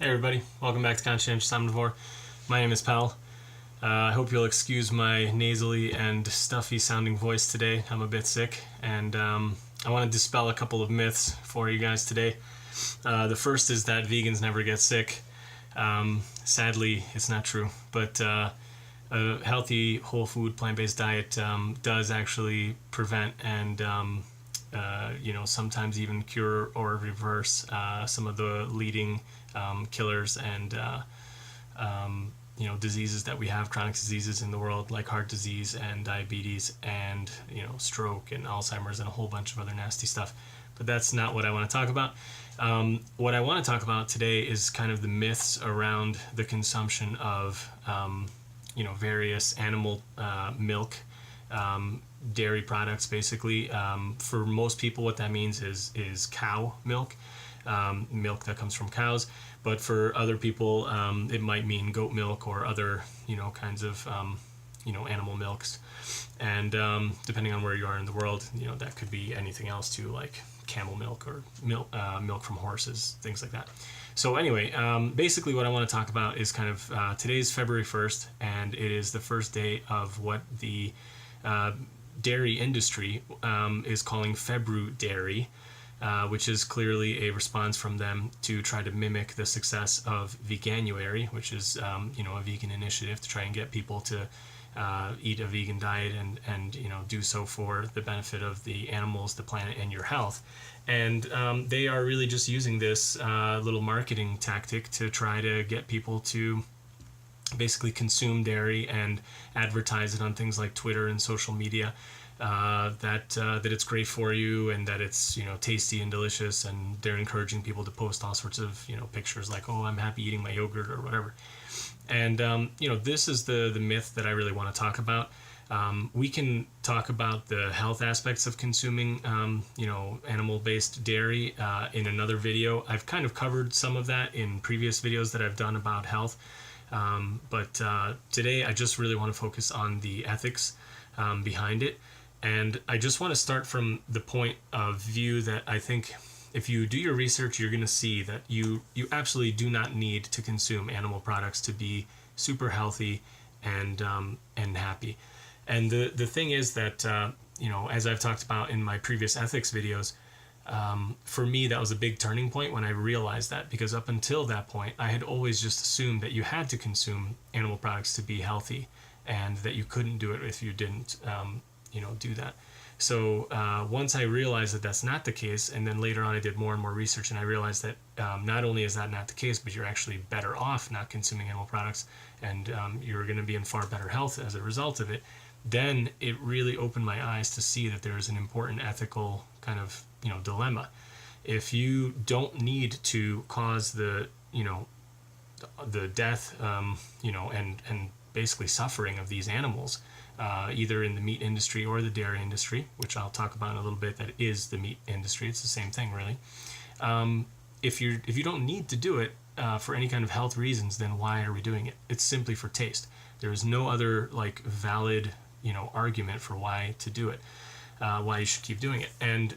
Hey everybody, welcome back to Conscientious Omnivore. My name is Pal. I hope you'll excuse my nasally and stuffy sounding voice today. I'm a bit sick, and I want to dispel a couple of myths for you guys today. The first is that vegans never get sick. Sadly, it's not true, but a healthy, whole food, plant-based diet does actually prevent and sometimes even cure or reverse some of the leading killers and diseases that we have, chronic diseases in the world like heart disease and diabetes and stroke and Alzheimer's and a whole bunch of other nasty stuff. But that's not what I want to talk about. What I want to talk about today is kind of the myths around the consumption of various animal milk, dairy products, basically. For most people, what that means is cow milk, milk that comes from cows. But for other people, it might mean goat milk or other kinds of animal milks. And depending on where you are in the world, that could be anything else too, like camel milk or milk from horses, things like that. So anyway, basically what I want to talk about is kind of today's February 1st, and it is the first day of what the dairy industry is calling Februdairy, which is clearly a response from them to try to mimic the success of Veganuary, which is a vegan initiative to try and get people to eat a vegan diet and do so for the benefit of the animals, the planet, and your health. And they are really just using this little marketing tactic to try to get people to basically consume dairy and advertise it on things like Twitter and social media, that it's great for you and that it's tasty and delicious, and they're encouraging people to post all sorts of pictures like, oh, I'm happy eating my yogurt or whatever. And this is the myth that I really want to talk about. We can talk about the health aspects of consuming animal-based dairy in another video. I've kind of covered some of that in previous videos that I've done about health. But today I just really want to focus on the ethics behind it. And I just want to start from the point of view that I think if you do your research, you're going to see that you absolutely do not need to consume animal products to be super healthy and happy. And the thing is that, as I've talked about in my previous ethics videos, for me, that was a big turning point when I realized that, because up until that point, I had always just assumed that you had to consume animal products to be healthy and that you couldn't do it if you didn't, do that. So once I realized that that's not the case, and then later on I did more and more research and I realized that not only is that not the case, but you're actually better off not consuming animal products, and you're going to be in far better health as a result of it, then it really opened my eyes to see that there is an important ethical kind of dilemma. If you don't need to cause the death and basically suffering of these animals, either in the meat industry or the dairy industry, which I'll talk about in a little bit, that is the meat industry, it's the same thing really. If you don't need to do it for any kind of health reasons, then why are we doing it? It's simply for taste. There is no other valid argument for why to do it, why you should keep doing it. And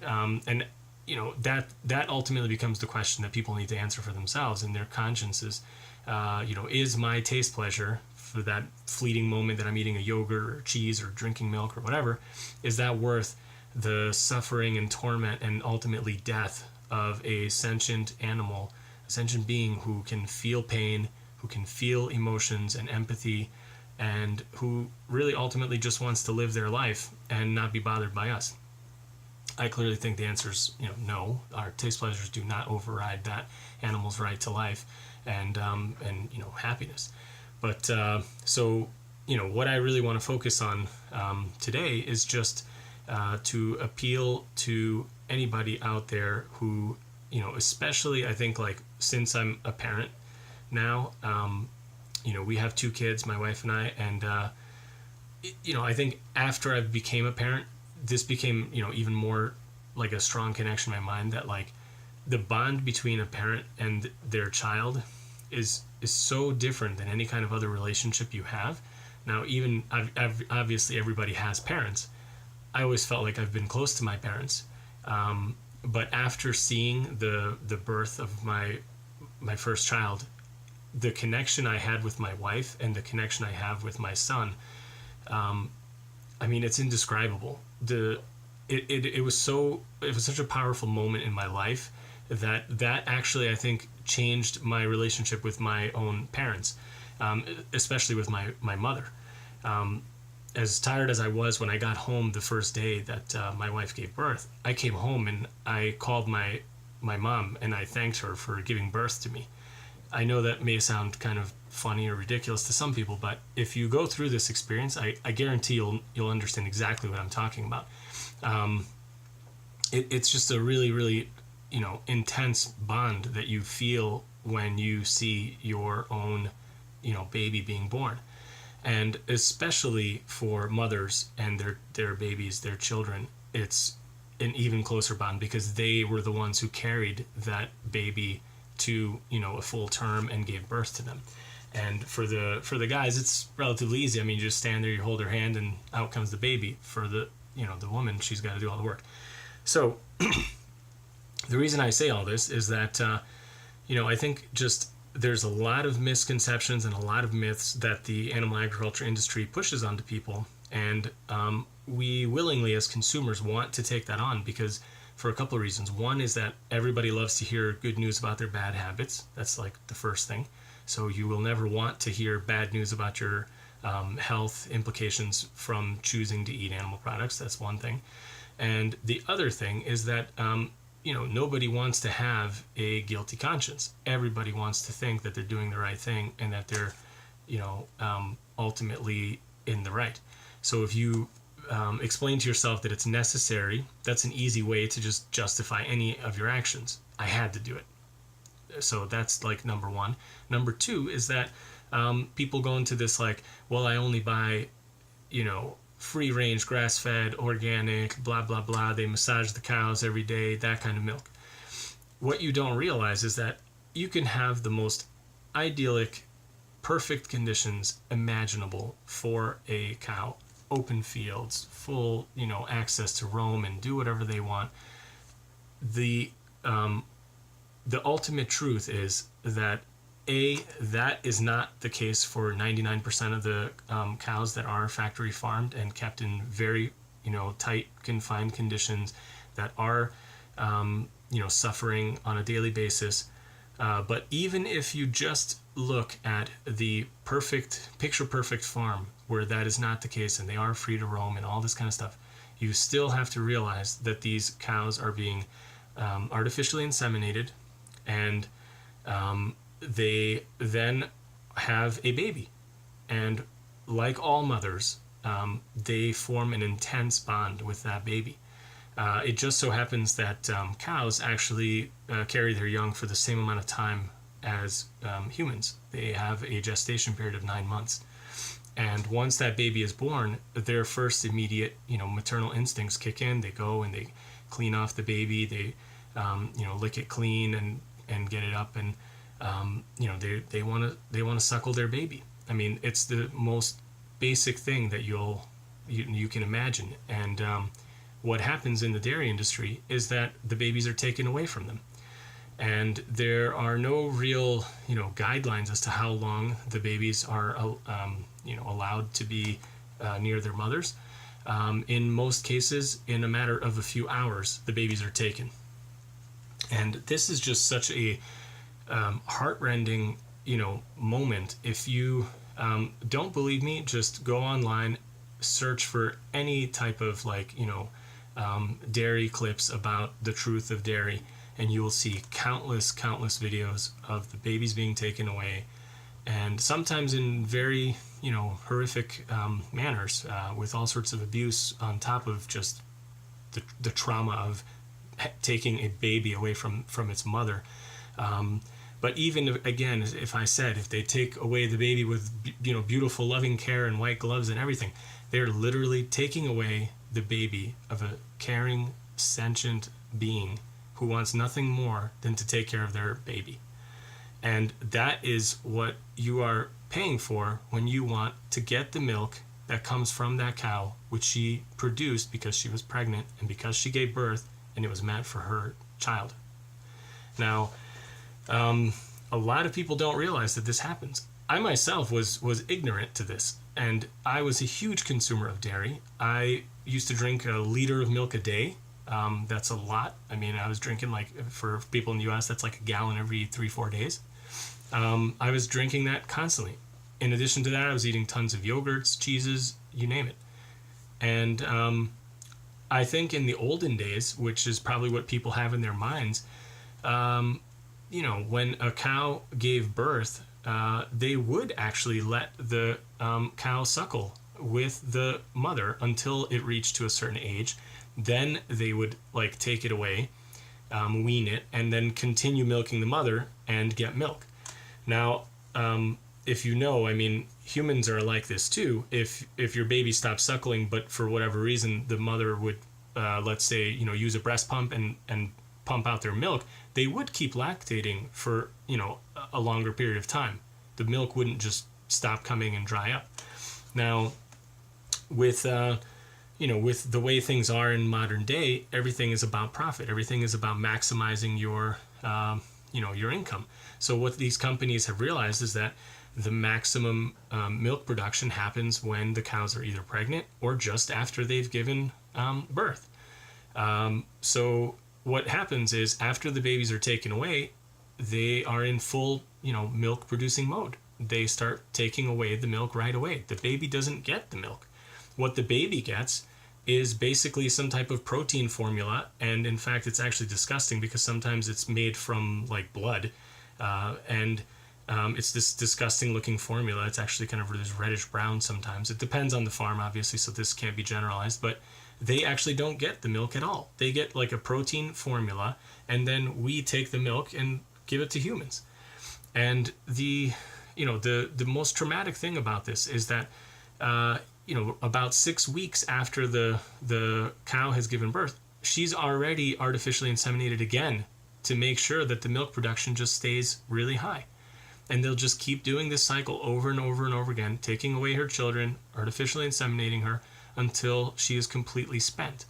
that ultimately becomes the question that people need to answer for themselves in their consciences. Is my taste pleasure for that fleeting moment that I'm eating a yogurt or cheese or drinking milk or whatever, is that worth the suffering and torment and ultimately death of a sentient animal, a sentient being who can feel pain, who can feel emotions and empathy, and who really ultimately just wants to live their life and not be bothered by us? I clearly think the answer is no. Our taste pleasures do not override that animal's right to life and happiness. But what I really want to focus on today is just to appeal to anybody out there who, especially I think since I'm a parent now, we have 2 kids, my wife and I, and I think after I became a parent, this became even more like a strong connection in my mind that the bond between a parent and their child is so different than any kind of other relationship you have. Now, even obviously everybody has parents. I always felt like I've been close to my parents, but after seeing the birth of my first child, the connection I had with my wife and the connection I have with my son, I mean, it's indescribable. It was such a powerful moment in my life that actually, I think, changed my relationship with my own parents, especially with my mother. As tired as I was when I got home the first day that my wife gave birth, I came home and I called my mom and I thanked her for giving birth to me. I know that may sound kind of funny or ridiculous to some people, but if you go through this experience, I guarantee you'll understand exactly what I'm talking about. It's just a really, really, intense bond that you feel when you see your own, baby being born. And especially for mothers and their babies, their children, it's an even closer bond because they were the ones who carried that baby to, a full term and gave birth to them. And for the guys, it's relatively easy. I mean, you just stand there, you hold their hand, and out comes the baby. For the woman, she's got to do all the work. So the reason I say all this is that, I think just there's a lot of misconceptions and a lot of myths that the animal agriculture industry pushes onto people. And we willingly, as consumers, want to take that on because for a couple of reasons. One is that everybody loves to hear good news about their bad habits. That's like the first thing. So you will never want to hear bad news about your health implications from choosing to eat animal products. That's one thing. And the other thing is that, nobody wants to have a guilty conscience. Everybody wants to think that they're doing the right thing and that they're, ultimately in the right. So if you explain to yourself that it's necessary, that's an easy way to just justify any of your actions. I had to do it. So that's like number one. Number two is that people go into this like, well, I only buy, free range, grass fed, organic, blah, blah, blah. They massage the cows every day, that kind of milk. What you don't realize is that you can have the most idyllic, perfect conditions imaginable for a cow. Open fields, full, access to roam and do whatever they want. The ultimate truth is that that is not the case for 99% of the cows that are factory farmed and kept in very, tight, confined conditions that are, suffering on a daily basis. But even if you just look at the picture perfect farm where that is not the case and they are free to roam and all this kind of stuff, you still have to realize that these cows are being artificially inseminated and they then have a baby. And like all mothers, they form an intense bond with that baby. It just so happens that cows actually carry their young for the same amount of time as humans. They have a gestation period of 9 months. And once that baby is born, their first immediate, maternal instincts kick in. They go and they clean off the baby. They, lick it clean and get it up. And, they want to suckle their baby. I mean, it's the most basic thing that you can imagine. And what happens in the dairy industry is that the babies are taken away from them. And there are no real, guidelines as to how long the babies are, allowed to be near their mothers. In most cases, in a matter of a few hours, the babies are taken. And this is just such a heartrending, moment. If you don't believe me, just go online, search for any type of dairy clips about the truth of dairy, and you will see countless videos of the babies being taken away, and sometimes in very, horrific manners, with all sorts of abuse on top of just the trauma of taking a baby away from its mother. But even again, if they take away the baby with, beautiful loving care and white gloves and everything, they're literally taking away the baby of a caring, sentient being who wants nothing more than to take care of their baby. And that is what you are paying for when you want to get the milk that comes from that cow, which she produced because she was pregnant and because she gave birth and it was meant for her child. Now, a lot of people don't realize that this happens. I myself was ignorant to this, and I was a huge consumer of dairy. I used to drink a liter of milk a day. That's a lot. I mean, I was drinking, like, for people in the US, that's like a gallon every 3-4 days. I was drinking that constantly. In addition to that, I was eating tons of yogurts, cheeses, you name it. And I think in the olden days, which is probably what people have in their minds, when a cow gave birth, they would actually let the cow suckle with the mother until it reached to a certain age. Then they would, like, take it away, wean it, and then continue milking the mother and get milk. Now, if you know, I mean, humans are like this too. If your baby stops suckling, but for whatever reason the mother would, let's say, use a breast pump and pump out their milk, they would keep lactating for, a longer period of time. The milk wouldn't just stop coming and dry up. Now, with with the way things are in modern day, everything is about profit. Everything is about maximizing your your income. So what these companies have realized is that the maximum milk production happens when the cows are either pregnant or just after they've given birth. So what happens is, after the babies are taken away, they are in full, milk producing mode. They start taking away the milk right away. The baby doesn't get the milk. What the baby gets is basically some type of protein formula, and in fact it's actually disgusting because sometimes it's made from, like, blood, and it's this disgusting looking formula. It's actually kind of this reddish brown sometimes. It depends on the farm, obviously, so this can't be generalized, but they actually don't get the milk at all. They get, like, a protein formula, and then we take the milk and give it to humans. And the most traumatic thing about this is that about 6 weeks after the cow has given birth, she's already artificially inseminated again to make sure that the milk production just stays really high. And they'll just keep doing this cycle over and over and over again, taking away her children, artificially inseminating her until she is completely spent.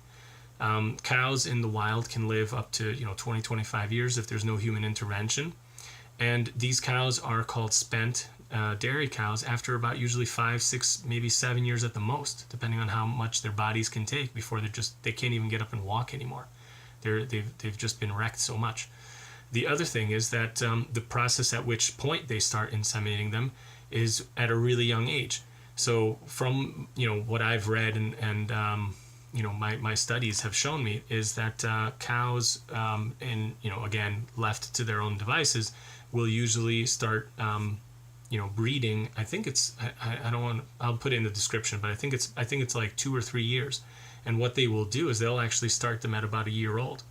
Cows in the wild can live up to 20-25 years if there's no human intervention. And these cows are called spent dairy cows after about usually 5, 6, maybe 7 years at the most, depending on how much their bodies can take before they can't even get up and walk anymore. They've just been wrecked so much. The other thing is that the process at which point they start inseminating them is at a really young age. So from what I've read and my studies have shown me is that cows again, left to their own devices, will usually start breeding. I think it's I'll put it in the description, but I think it's like 2 or 3 years. And what they will do is they'll actually start them at about a year old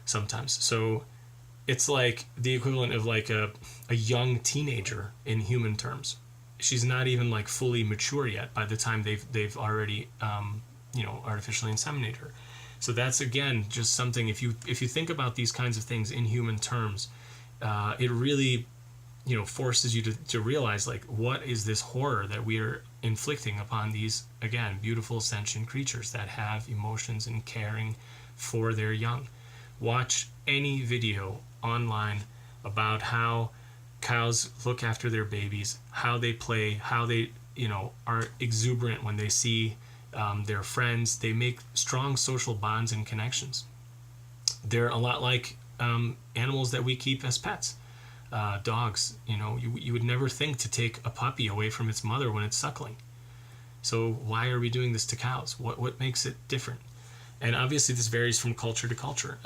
sometimes. So it's like the equivalent of like a young teenager in human terms. She's not even like fully mature yet by the time they've already artificially inseminated her. So that's, again, just something, if you think about these kinds of things in human terms, it really forces you to realize, like, what is this horror that we are inflicting upon these, again, beautiful sentient creatures that have emotions and caring for their young. Watch any video online about how cows look after their babies, how they play, how they are exuberant when they see their friends. They make strong social bonds and connections. They're a lot like animals that we keep as pets. Dogs, you would never think to take a puppy away from its mother when it's suckling. So why are we doing this to cows? What makes it different? And obviously this varies from culture to culture.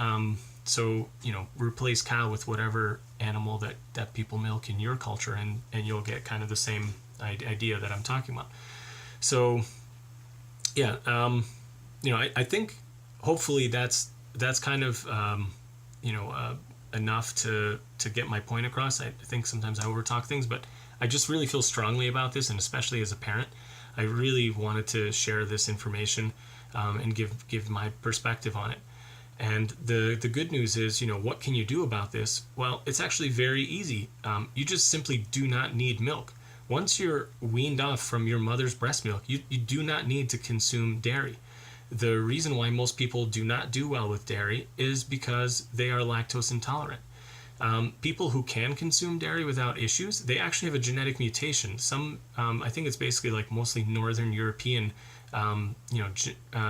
So replace cow with whatever animal that people milk in your culture, and you'll get kind of the same idea that I'm talking about. So yeah, I think hopefully that's kind of enough to get my point across. I think sometimes I overtalk things, but I just really feel strongly about this, and especially as a parent, I really wanted to share this information and give my perspective on it. And the good news is, what can you do about this? Well, it's actually very easy. You just simply do not need milk. Once you're weaned off from your mother's breast milk, you do not need to consume dairy. The reason why most people do not do well with dairy is because they are lactose intolerant. People who can consume dairy without issues, they actually have a genetic mutation. Some, I think it's basically like mostly Northern European,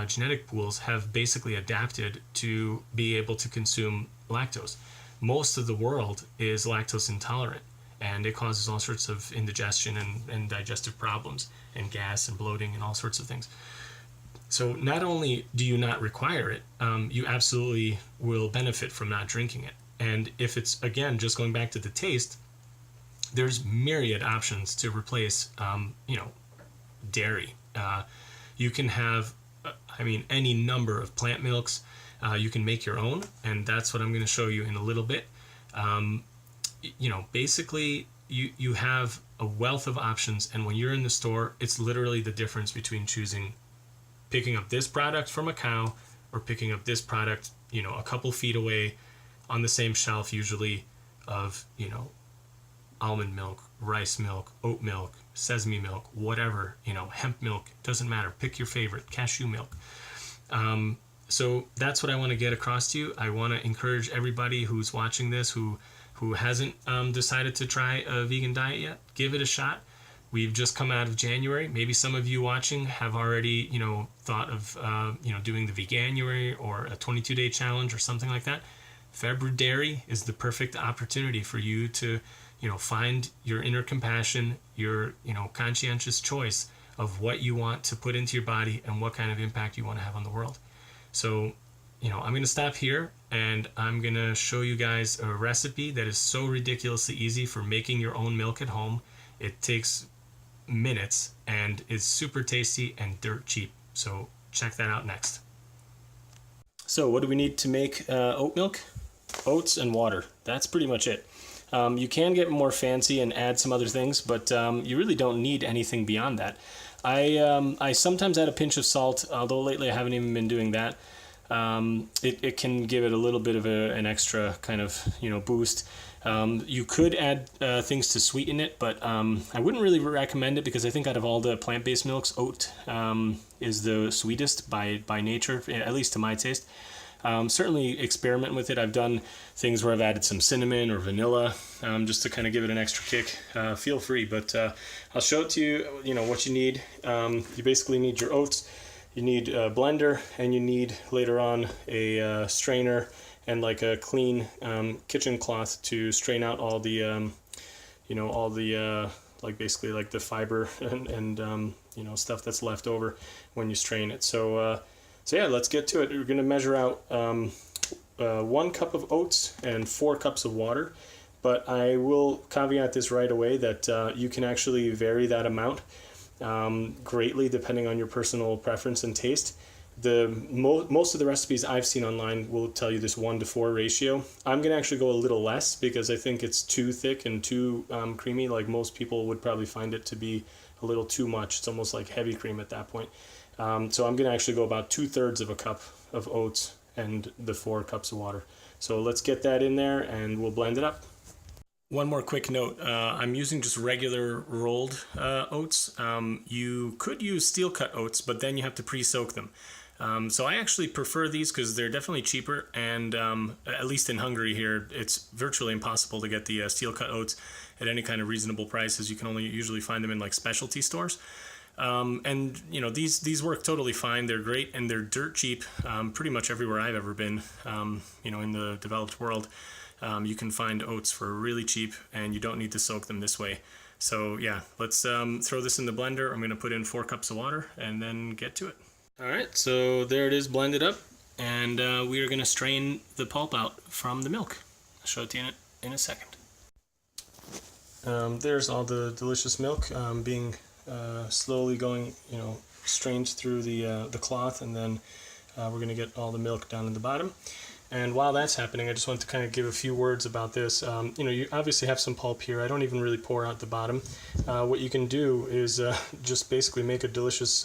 genetic pools have basically adapted to be able to consume lactose. Most of the world is lactose intolerant, and it causes all sorts of indigestion and digestive problems and gas and bloating and all sorts of things. So not only do you not require it, you absolutely will benefit from not drinking it. And if it's, again, just going back to the taste, there's myriad options to replace, dairy. You can have, any number of plant milks. You can make your own, and that's what I'm going to show you in a little bit. Basically, you have a wealth of options, and when you're in the store, it's literally the difference between picking up this product from a cow or picking up this product, a couple feet away on the same shelf usually of, almond milk, rice milk, oat milk, sesame milk, whatever, hemp milk, doesn't matter. Pick your favorite, cashew milk. So that's what I want to get across to you. I want to encourage everybody who's watching this who hasn't decided to try a vegan diet yet, give it a shot. We've just come out of January. Maybe some of you watching have already, thought of, doing the Veganuary or a 22-day challenge or something like that. Februdairy is the perfect opportunity for you to, find your inner compassion, your, conscientious choice of what you want to put into your body and what kind of impact you want to have on the world. So, I'm going to stop here and I'm going to show you guys a recipe that is so ridiculously easy for making your own milk at home. It takes minutes and is super tasty and dirt cheap. So check that out next. So what do we need to make oat milk? Oats and water. That's pretty much it. You can get more fancy and add some other things, but you really don't need anything beyond that. I sometimes add a pinch of salt, although lately I haven't even been doing that. It can give it a little bit of an extra kind of boost. You could add things to sweeten it, but I wouldn't really recommend it because I think out of all the plant-based milks, oat is the sweetest by nature, at least to my taste. Certainly experiment with it. I've done things where I've added some cinnamon or vanilla just to kind of give it an extra kick. Feel free, but I'll show it to you, what you need. You basically need your oats, you need a blender, and you need later on a strainer and like a clean kitchen cloth to strain out all the, like basically like the fiber and stuff that's left over when you strain it. So yeah, let's get to it. We're going to measure out 1 cup of oats and 4 cups of water. But I will caveat this right away that you can actually vary that amount greatly depending on your personal preference and taste. Most of the recipes I've seen online will tell you this 1-to-4 ratio. I'm going to actually go a little less because I think it's too thick and too creamy. Like most people would probably find it to be a little too much. It's almost like heavy cream at that point. So I'm going to actually go about 2/3 of a cup of oats and the 4 cups of water. So let's get that in there and we'll blend it up. One more quick note, I'm using just regular rolled oats. You could use steel cut oats, but then you have to pre-soak them. So I actually prefer these because they're definitely cheaper, and at least in Hungary here, it's virtually impossible to get the steel cut oats at any kind of reasonable prices. You can only usually find them in like specialty stores. And these work totally fine. They're great and they're dirt cheap. Pretty much everywhere I've ever been, in the developed world, you can find oats for really cheap and you don't need to soak them this way. So yeah, let's throw this in the blender. I'm going to put in 4 cups of water and then get to it. All right, so there it is blended up, and we are going to strain the pulp out from the milk. I'll show it to you in a second. There's all the delicious milk being slowly going, strained through the cloth, and then we're going to get all the milk down in the bottom. And while that's happening, I just want to kind of give a few words about this. You obviously have some pulp here. I don't even really pour out the bottom. What you can do is just basically make a delicious,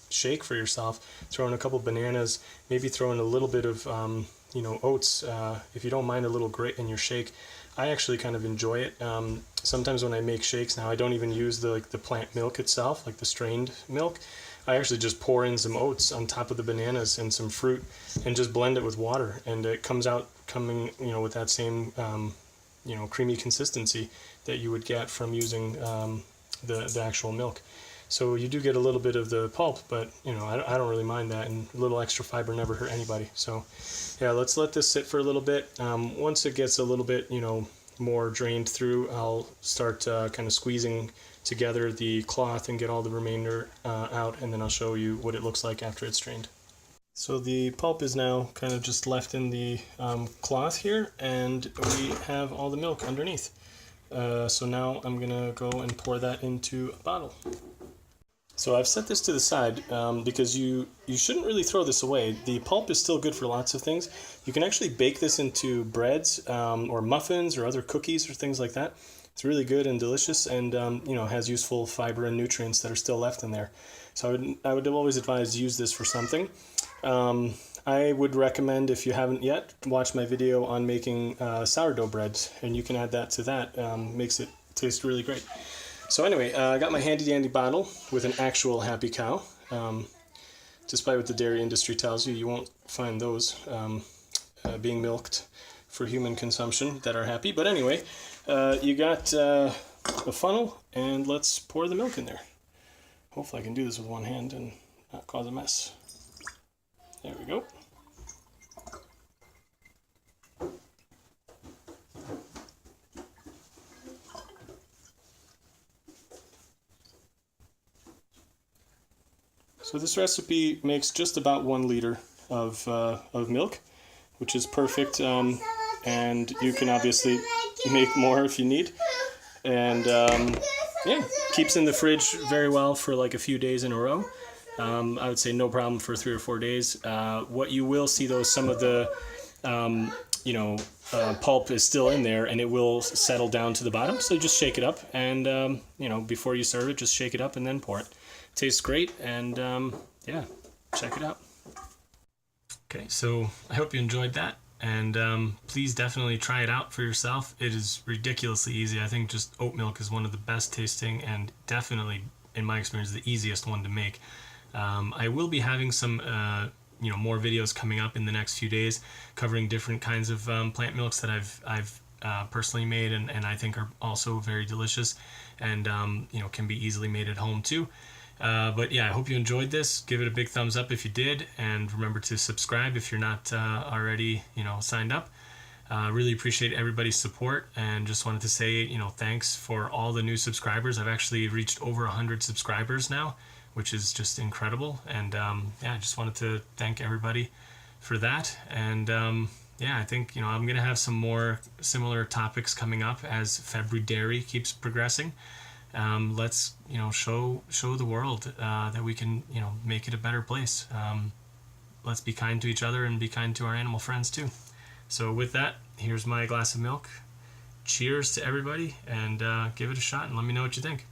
shake for yourself. Throw in a couple bananas, maybe throw in a little bit of, oats. If you don't mind a little grit in your shake, I actually kind of enjoy it. Sometimes when I make shakes now, I don't even use the plant milk itself, like the strained milk. I actually just pour in some oats on top of the bananas and some fruit and just blend it with water, and it comes out coming, with that same, creamy consistency that you would get from using the actual milk. So you do get a little bit of the pulp, but I don't really mind that, and a little extra fiber never hurt anybody. So yeah, let's let this sit for a little bit. Once it gets a little bit more drained through, I'll start kind of squeezing together the cloth and get all the remainder out, and then I'll show you what it looks like after it's drained. So the pulp is now kind of just left in the cloth here, and we have all the milk underneath. So now I'm gonna go and pour that into a bottle. So I've set this to the side because you shouldn't really throw this away. The pulp is still good for lots of things. You can actually bake this into breads or muffins or other cookies or things like that. It's really good and delicious, and has useful fiber and nutrients that are still left in there. So I would always advise use this for something. I would recommend, if you haven't yet, watch my video on making sourdough breads, and you can add that to that. Makes it taste really great. So anyway, I got my handy dandy bottle with an actual happy cow. Despite what the dairy industry tells you, you won't find those being milked for human consumption that are happy. But anyway, you got a funnel, and let's pour the milk in there. Hopefully I can do this with one hand and not cause a mess. There we go. So this recipe makes just about 1 liter of milk, which is perfect, and you can obviously make more if you need. And yeah, keeps in the fridge very well for like a few days in a row. I would say no problem for 3 or 4 days. What you will see though, some of the pulp is still in there, and it will settle down to the bottom. So just shake it up, and before you serve it, just shake it up and then pour it. Tastes great, and yeah, check it out. Okay, so I hope you enjoyed that, and please definitely try it out for yourself. It is ridiculously easy. I think just oat milk is one of the best tasting, and definitely, in my experience, the easiest one to make. I will be having some more videos coming up in the next few days covering different kinds of plant milks that I've personally made, and I think are also very delicious, and can be easily made at home too. But yeah, I hope you enjoyed this. Give it a big thumbs up if you did, and remember to subscribe if you're not already signed up. Really appreciate everybody's support, and just wanted to say thanks for all the new subscribers. I've actually reached over 100 subscribers now, which is just incredible, and yeah, I just wanted to thank everybody for that. And yeah, I think I'm gonna have some more similar topics coming up as Februdairy keeps progressing. Let's show the world that we can make it a better place. Let's be kind to each other and be kind to our animal friends too. So with that, here's my glass of milk. Cheers to everybody, and give it a shot and let me know what you think.